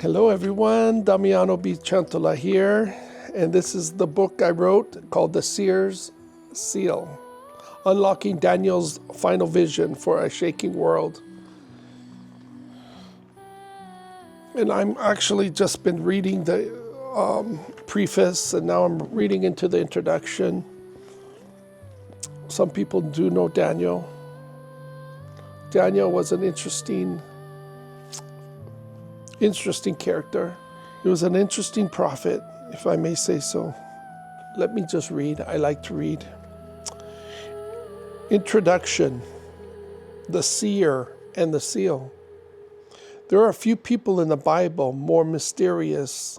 Hello everyone, Damiano B Centola here, and this is the book I wrote called the SEER'S Seal, Unlocking Daniel's Final Vision for a Shaking World. And I'm actually just been reading the preface, and now I'm reading into the introduction. Some people do know Daniel. Daniel was an interesting character. He was an interesting prophet, if I may say so. Let me just read. I like to read. Introduction, the seer and the seal. There are a few people in the Bible more mysterious,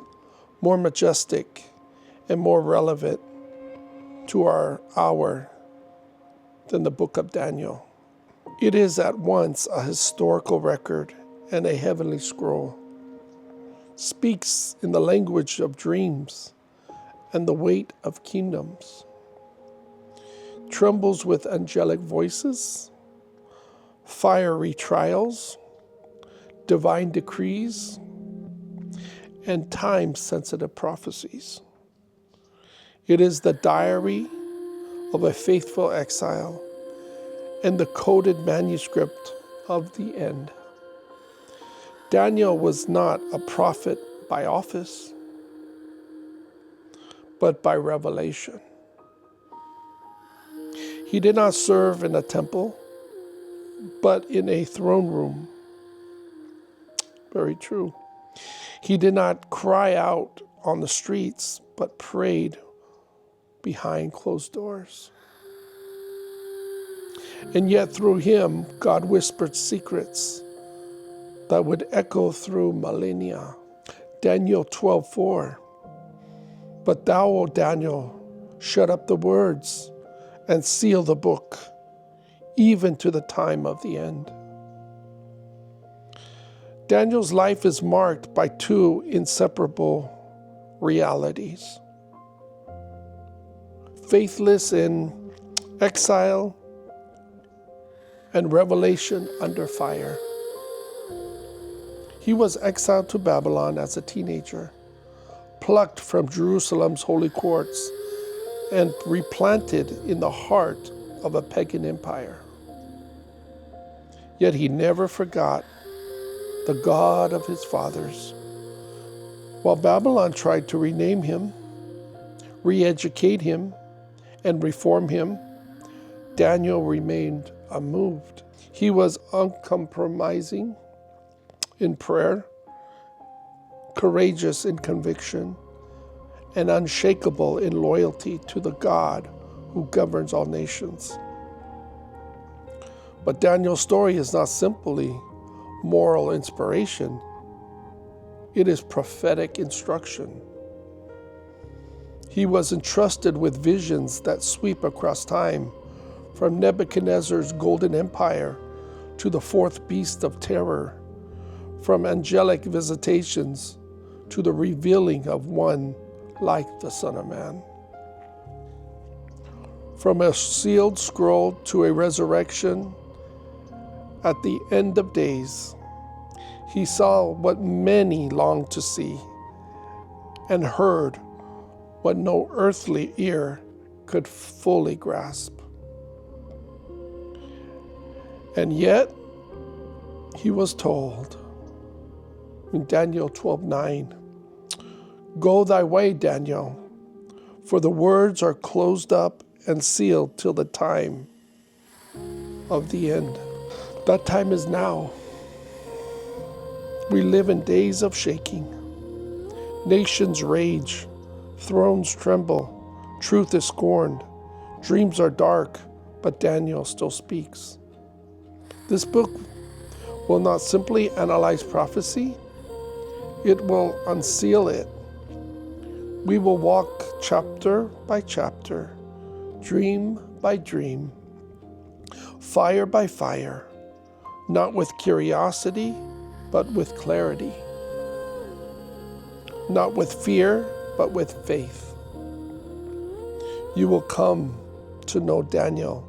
more majestic, and more relevant to our hour than the book of Daniel. It is at once a historical record and a heavenly scroll. Speaks in the language of dreams and the weight of kingdoms. Trembles with angelic voices, fiery trials, divine decrees, and time-sensitive prophecies. It is the diary of a faithful exile and the coded manuscript of the end. Daniel was not a prophet by office, but by revelation. He did not serve in a temple, but in a throne room. Very true. He did not cry out on the streets, but prayed behind closed doors. And yet through him, God whispered secrets that would echo through millennia. Daniel 12:4. But thou, O Daniel, shut up the words and seal the book, even to the time of the end. Daniel's life is marked by two inseparable realities. Faithless in exile and revelation under fire. He was exiled to Babylon as a teenager, plucked from Jerusalem's holy courts, and replanted in the heart of a pagan empire. Yet he never forgot the God of his fathers. While Babylon tried to rename him, re-educate him, and reform him, Daniel remained unmoved. He was uncompromising in prayer, courageous in conviction, and unshakable in loyalty to the God who governs all nations. But Daniel's story is not simply moral inspiration. It is prophetic instruction. He was entrusted with visions that sweep across time, from Nebuchadnezzar's golden empire to the fourth beast of terror, from angelic visitations to the revealing of one like the Son of Man. From a sealed scroll to a resurrection at the end of days, he saw what many longed to see and heard what no earthly ear could fully grasp. And yet, he was told in Daniel 12:9, "Go thy way, Daniel, for the words are closed up and sealed till the time of the end." That time is now. We live in days of shaking. Nations rage, thrones tremble, truth is scorned, dreams are dark, but Daniel still speaks. This book will not simply analyze prophecy, it will unseal it. We will walk chapter by chapter, dream by dream, fire by fire, not with curiosity, but with clarity. Not with fear, but with faith. You will come to know Daniel,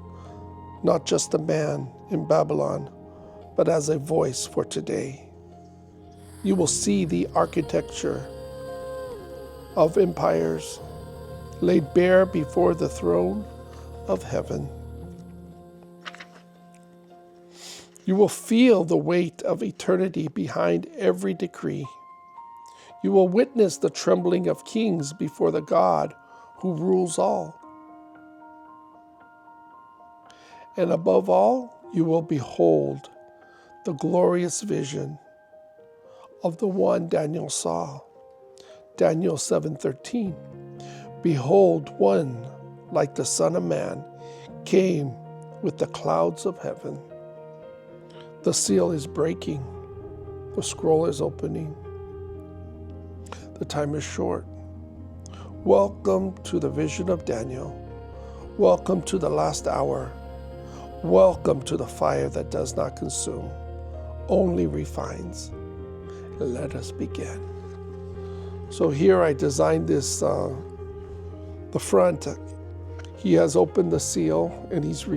not just a man in Babylon, but as a voice for today. You will see the architecture of empires laid bare before the throne of heaven. You will feel the weight of eternity behind every decree. You will witness the trembling of kings before the God who rules all. And above all, you will behold the glorious vision of the one Daniel saw. Daniel 7:13. Behold, one like the Son of Man came with the clouds of heaven. The seal is breaking. The scroll is opening. The time is short. Welcome to the vision of Daniel. Welcome to the last hour. Welcome to the fire that does not consume, only refines. Let us begin. So here I designed this, the front. He has opened the seal and he's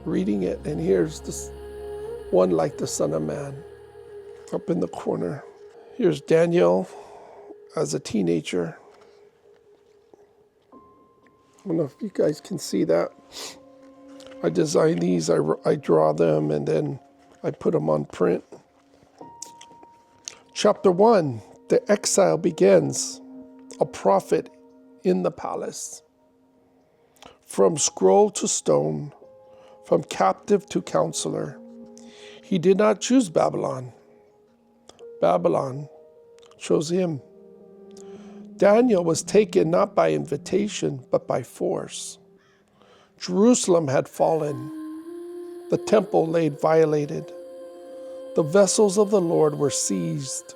reading it. And here's this one like the Son of Man up in the corner. Here's Daniel as a teenager. I don't know if you guys can see that. I design these, I draw them, and then I put them on print. Chapter 1, the exile begins. A prophet in the palace. From scroll to stone, from captive to counselor. He did not choose Babylon. Babylon chose him. Daniel was taken not by invitation, but by force. Jerusalem had fallen. The temple lay violated. The vessels of the Lord were seized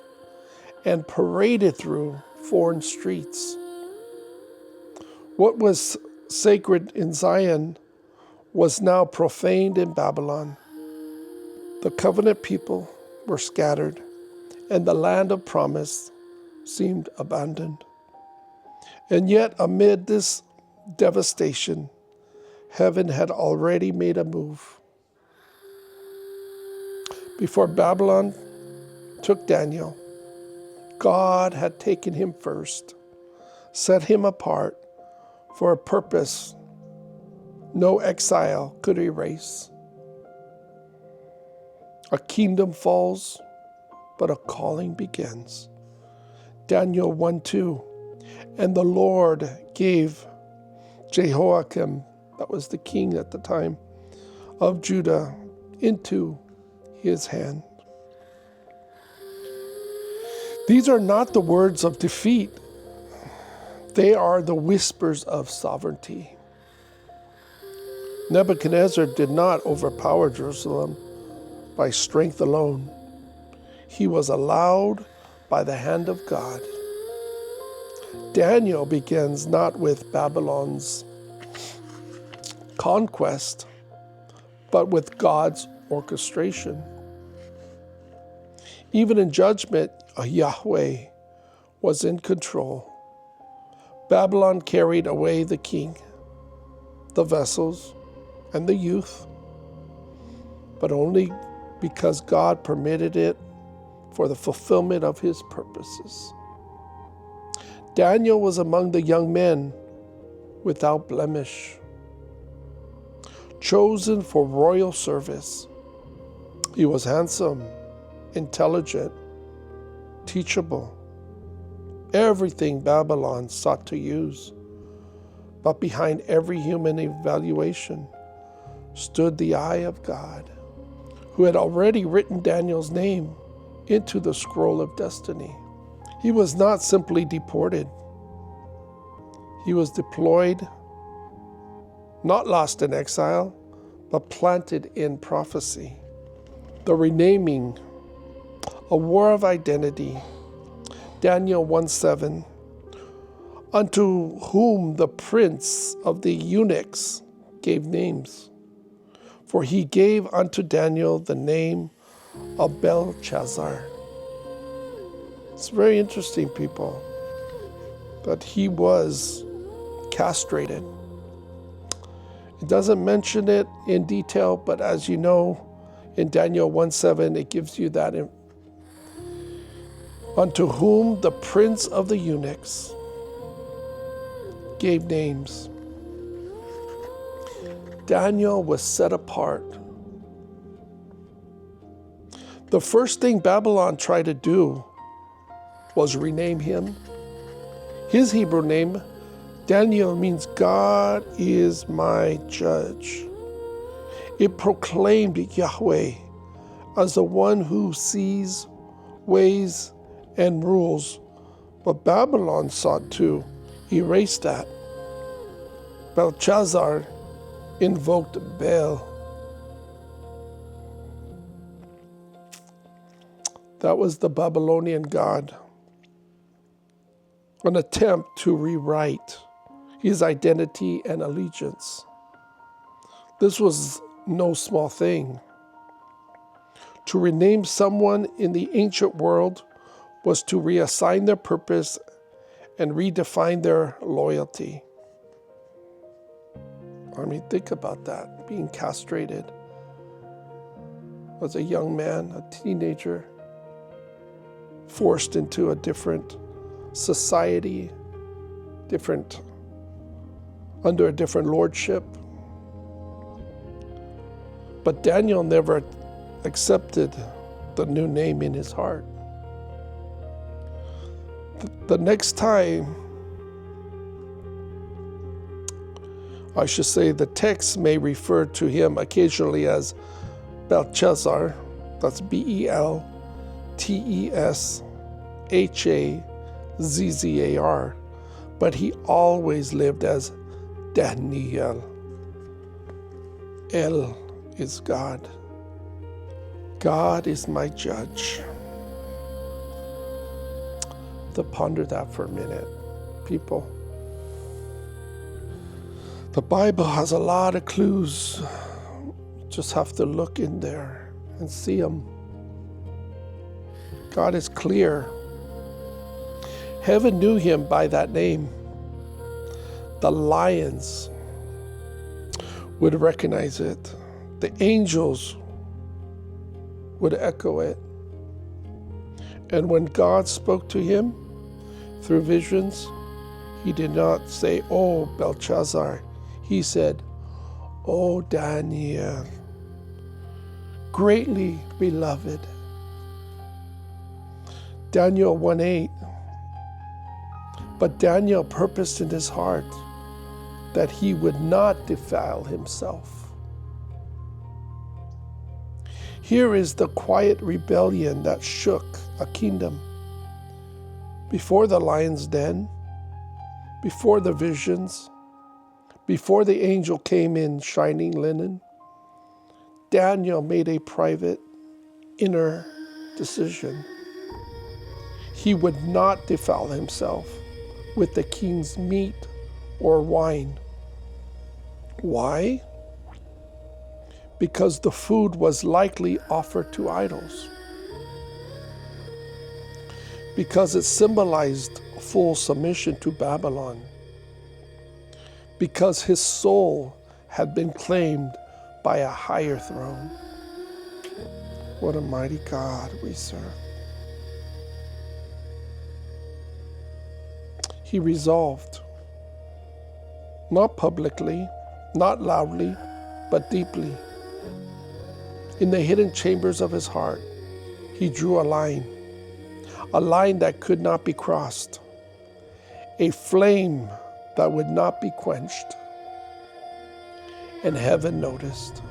and paraded through foreign streets. What was sacred in Zion was now profaned in Babylon. The covenant people were scattered, and the land of promise seemed abandoned. And yet, amid this devastation, heaven had already made a move. Before Babylon took Daniel, God had taken him first, set him apart for a purpose no exile could erase. A kingdom falls, but a calling begins. Daniel 1:2. And the Lord gave Jehoiakim, that was the king at the time of Judah, into his hand. These are not the words of defeat. They are the whispers of sovereignty. Nebuchadnezzar did not overpower Jerusalem by strength alone. He was allowed by the hand of God. Daniel begins not with Babylon's conquest, but with God's orchestration. Even in judgment, Yahweh was in control. Babylon carried away the king, the vessels, and the youth, but only because God permitted it for the fulfillment of his purposes. Daniel was among the young men without blemish, chosen for royal service. He was handsome, intelligent, teachable, everything Babylon sought to use. But behind every human evaluation stood the eye of God, who had already written Daniel's name into the scroll of destiny. He was not simply deported. He was deployed, not lost in exile, but planted in prophecy. The renaming, a war of identity. Daniel 1:7. Unto whom the prince of the eunuchs gave names. For he gave unto Daniel the name of Belshazzar. It's very interesting, people, that he was castrated. It doesn't mention it in detail, but as you know, in Daniel 1:7, it gives you that unto whom the prince of the eunuchs gave names. Daniel was set apart. The first thing Babylon tried to do was rename him. His Hebrew name, Daniel, means God is my judge. It proclaimed Yahweh as the one who sees, weighs, and rules. But Babylon sought to erase that. Belshazzar invoked Baal. That was the Babylonian god. An attempt to rewrite his identity and allegiance. This was no small thing. To rename someone in the ancient world was to reassign their purpose and redefine their loyalty. I mean, think about that, being castrated as a young man, a teenager, forced into a different society, under a different lordship. But Daniel never accepted the new name in his heart. The next time, I should say, the text may refer to him occasionally as Belshazzar, that's Belteshazzar, but he always lived as Daniel. El is God. God is my judge. To ponder that for a minute, people. The Bible has a lot of clues. You just have to look in there and see them. God is clear. Heaven knew him by that name. The lions would recognize it. The angels would echo it. And when God spoke to him through visions, he did not say, "Oh, Belshazzar." He said, "Oh, Daniel, greatly beloved." Daniel 1:8. But Daniel purposed in his heart that he would not defile himself. Here is the quiet rebellion that shook a kingdom. Before the lion's den, before the visions, before the angel came in shining linen, Daniel made a private, inner decision. He would not defile himself with the king's meat or wine. Why? Because the food was likely offered to idols. Because it symbolized full submission to Babylon. Because his soul had been claimed by a higher throne. What a mighty God we serve. He resolved, not publicly, not loudly, but deeply. In the hidden chambers of his heart, he drew a line that could not be crossed, a flame that would not be quenched. And heaven noticed.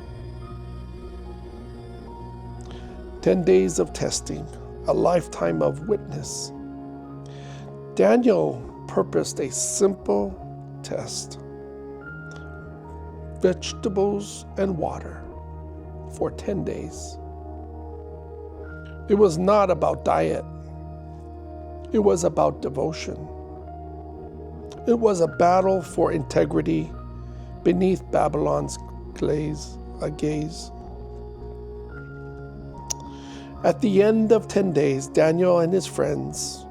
10 days of testing, a lifetime of witness. Daniel purposed a simple test: vegetables and water for 10 days. It was not about diet. It was about devotion. It was a battle for integrity beneath Babylon's gaze. At the end of 10 days, Daniel and his friends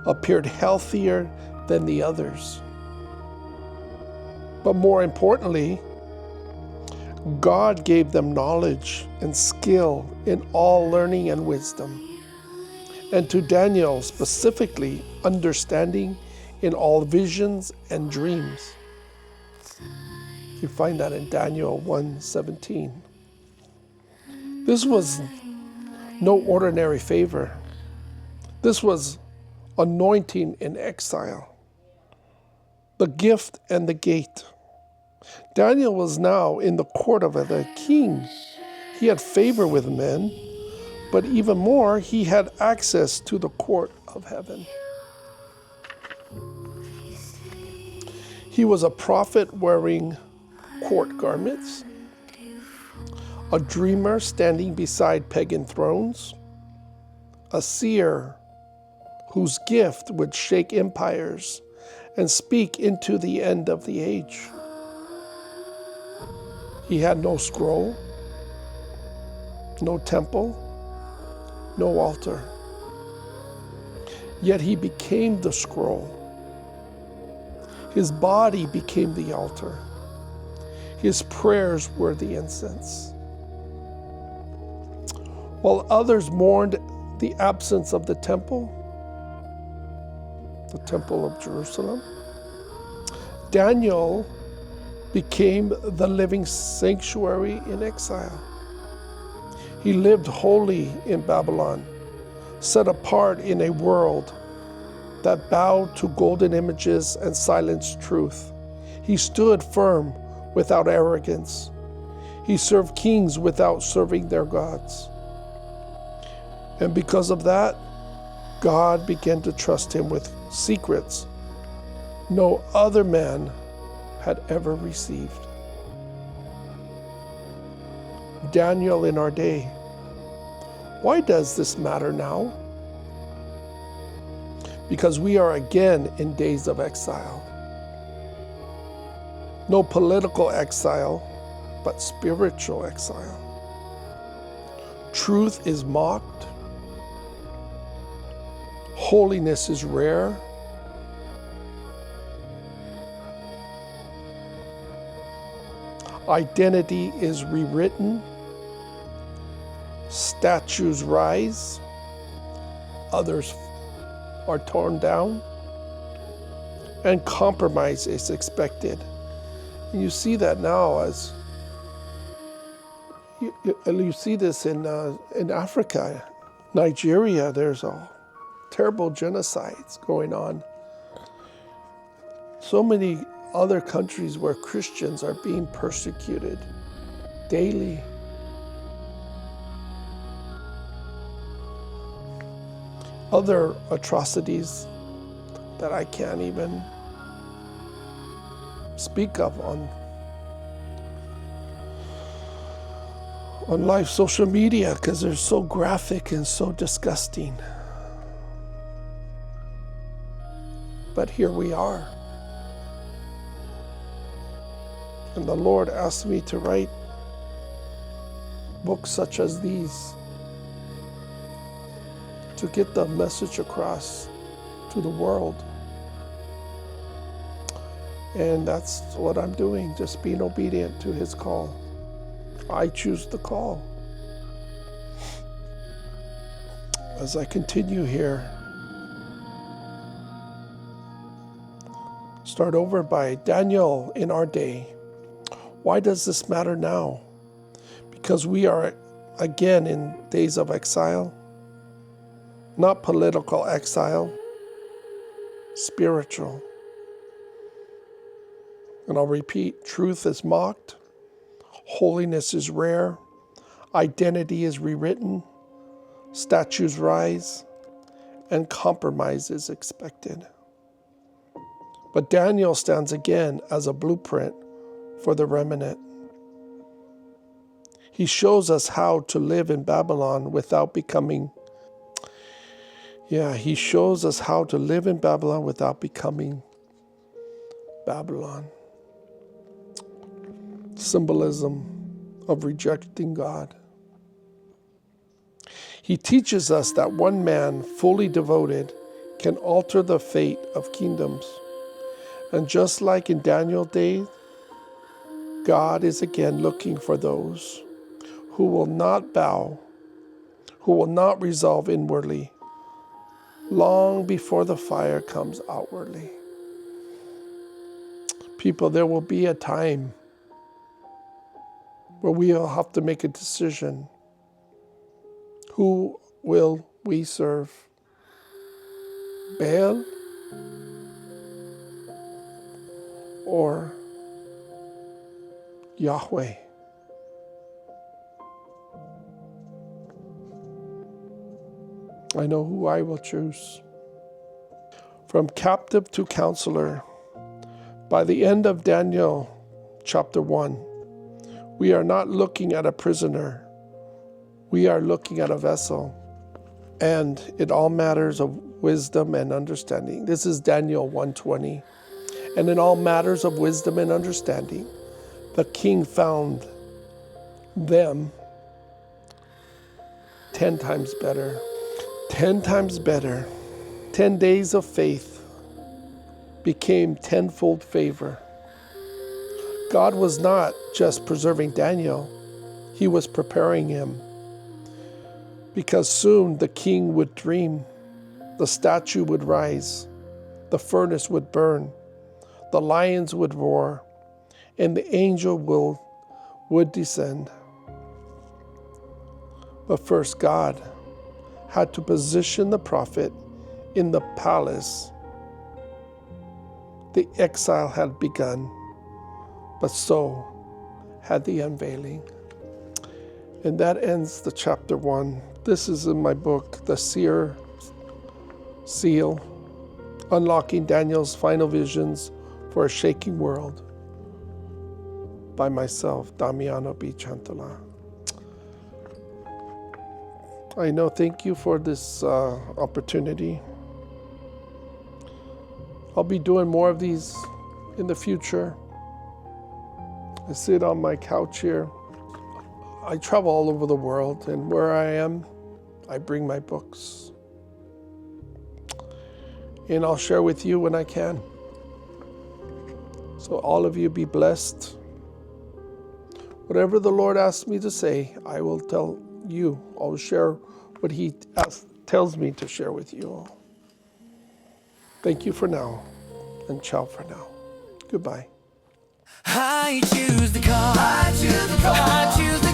appeared healthier than the others. But more importantly, God gave them knowledge and skill in all learning and wisdom. and to Daniel specifically, understanding in all visions and dreams. You find that in Daniel 1:17. This was no ordinary favor. This was anointing in exile, the gift and the gate. Daniel was now in the court of the king. He had favor with men, but even more, he had access to the court of heaven. He was a prophet wearing court garments, a dreamer standing beside pagan thrones, a seer whose gift would shake empires and speak into the end of the age. He had no scroll, no temple, no altar. Yet he became the scroll. His body became the altar. His prayers were the incense. While others mourned the absence of the temple of Jerusalem, Daniel became the living sanctuary in exile. He lived holy in Babylon, set apart in a world that bowed to golden images and silenced truth. He stood firm without arrogance. He served kings without serving their gods. And because of that, God began to trust him with secrets no other man had ever received. Daniel in our day. Why does this matter now? Because we are again in days of exile. No political exile, but spiritual exile. Truth is mocked. Holiness is rare. Identity is rewritten. Statues rise. Others are torn down. And compromise is expected. And you see that now as you see this in Africa, Nigeria. There's all terrible genocides going on. So many other countries where Christians are being persecuted daily. Other atrocities that I can't even speak of on live social media because they're so graphic and so disgusting. But here we are. And the Lord asked me to write books such as these to get the message across to the world. And that's what I'm doing, just being obedient to his call. I choose the call. As I continue here, start over by Daniel in our day. Why does this matter now? Because we are again in days of exile, not political exile, spiritual. And I'll repeat, truth is mocked, holiness is rare, identity is rewritten, statues rise, and compromise is expected. But Daniel stands again as a blueprint for the remnant. He shows us how to live in Babylon without becoming Babylon. Symbolism of rejecting God. He teaches us that one man fully devoted can alter the fate of kingdoms. And just like in Daniel's day, God is again looking for those who will not bow, who will not resolve inwardly, long before the fire comes outwardly. People, there will be a time where we will have to make a decision. Who will we serve? Baal or Yahweh? I know who I will choose. From captive to counselor. By the end of Daniel chapter 1, we are not looking at a prisoner. We are looking at a vessel. And it all matters of wisdom and understanding. This is Daniel 1:20. And in all matters of wisdom and understanding, the king found them 10 times better. 10 times better. 10 days of faith became tenfold favor. God was not just preserving Daniel, he was preparing him. Because soon the king would dream, the statue would rise, the furnace would burn, the lions would roar, and the angel would descend. But first, God had to position the prophet in the palace. The exile had begun, but so had the unveiling. And that ends the chapter 1. This is in my book, The SEER'S Seal, Unlocking Daniel's Final Visions for a Shaking World, by myself, Damiano B. Centola. I know, thank you for this opportunity. I'll be doing more of these in the future. I sit on my couch here. I travel all over the world, and where I am, I bring my books. And I'll share with you when I can. So all of you be blessed. Whatever the Lord asks me to say, I will tell you. I'll share what He tells me to share with you all. Thank you for now, and ciao for now. Goodbye. I choose the call. I choose the call. I choose the